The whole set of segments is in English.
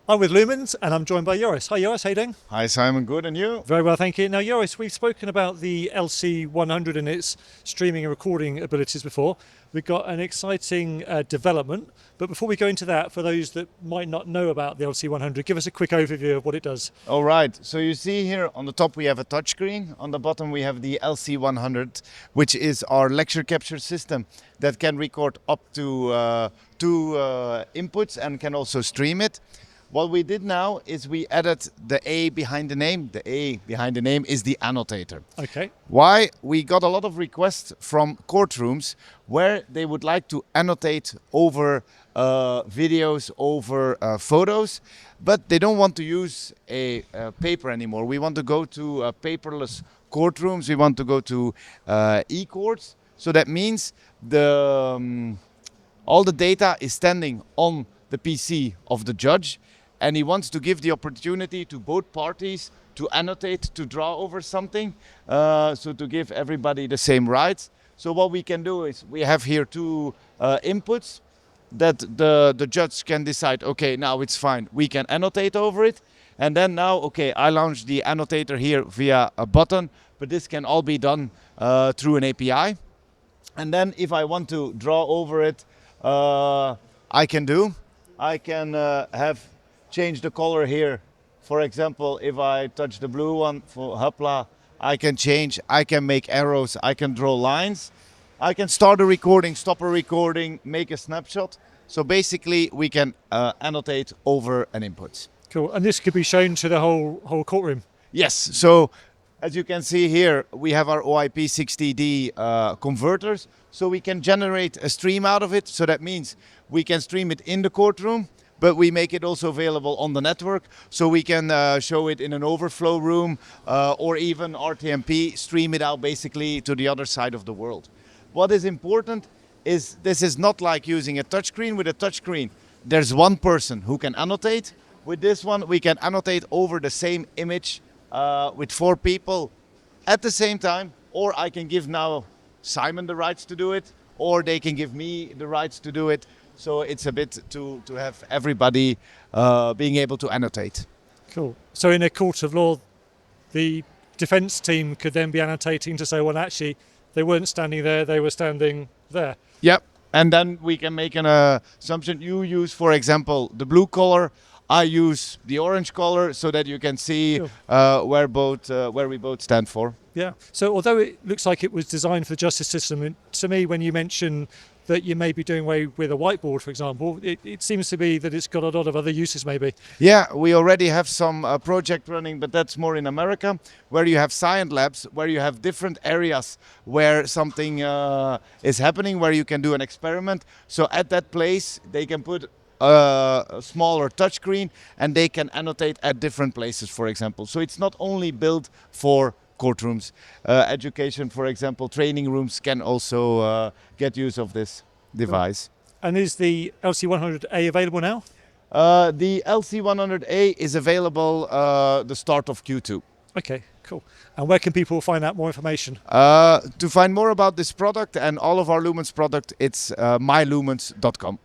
I'm with Lumens and I'm joined by Joris. Hi Joris, how you doing? Hi Simon, good, and you? Very well, thank you. Now Joris, we've spoken about the LC100 and its streaming and recording abilities before. We've got an exciting development, but before we go into that, for those that might not know about the LC100, give us a quick overview of what it does. All right, so you see here on the top we have a touchscreen, on the bottom we have the LC100, which is our lecture capture system that can record up to two inputs and can also stream it. What we did now is we added the A behind the name. The A behind the name is the annotator. Okay. Why? We got a lot of requests from courtrooms where they would like to annotate over videos, over photos, but they don't want to use a paper anymore. We want to go to paperless courtrooms. We want to go to e-courts. So that means all the data is standing on the PC of the judge, and he wants to give the opportunity to both parties to annotate, to draw over something, so to give everybody the same rights. So what we can do is we have here two inputs that the judge can decide, okay, now it's fine, we can annotate over it. And then now, okay, I launch the annotator here via a button, but this can all be done through an API. And then if I want to draw over it, I can change the color here. For example, if I touch the blue one for Hapla, I can make arrows, I can draw lines. I can start a recording, stop a recording, make a snapshot. So basically we can annotate over an input. Cool, and this could be shown to the whole courtroom? Yes, so as you can see here, we have our OIP 60D converters. So we can generate a stream out of it. So that means we can stream it in the courtroom, but we make it also available on the network. So we can show it in an overflow room or even RTMP, stream it out basically to the other side of the world. What is important is this is not like using a touchscreen. With a touchscreen, there's one person who can annotate. With this one, we can annotate over the same image with 4 people at the same time, or I can give now Simon the rights to do it, or they can give me the rights to do it. So it's a bit to have everybody being able to annotate. Cool. So in a court of law, the defence team could then be annotating to say, well, actually, they weren't standing there, they were standing there. Yep. And then we can make an assumption. You use, for example, the blue color. I use the orange color so that you can see where we both stand for. Yeah. So although it looks like it was designed for the justice system, to me, when you mention that you may be doing away with a whiteboard, for example, it seems to be that it's got a lot of other uses maybe. Yeah, we already have some project running, but that's more in America, where you have science labs, where you have different areas where something is happening, where you can do an experiment. So at that place, they can put a smaller touchscreen and they can annotate at different places, for example. So it's not only built for courtrooms. Education, for example, training rooms can also get use of this device. And is the LC100A available now? The LC100A is available the start of Q2. Okay, cool. And where can people find out more information? To find more about this product and all of our Lumens product, it's mylumens.com.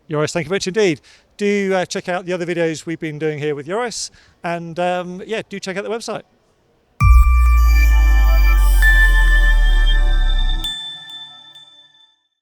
Joris, thank you very much indeed. Do check out the other videos we've been doing here with Joris, and yeah, do check out the website.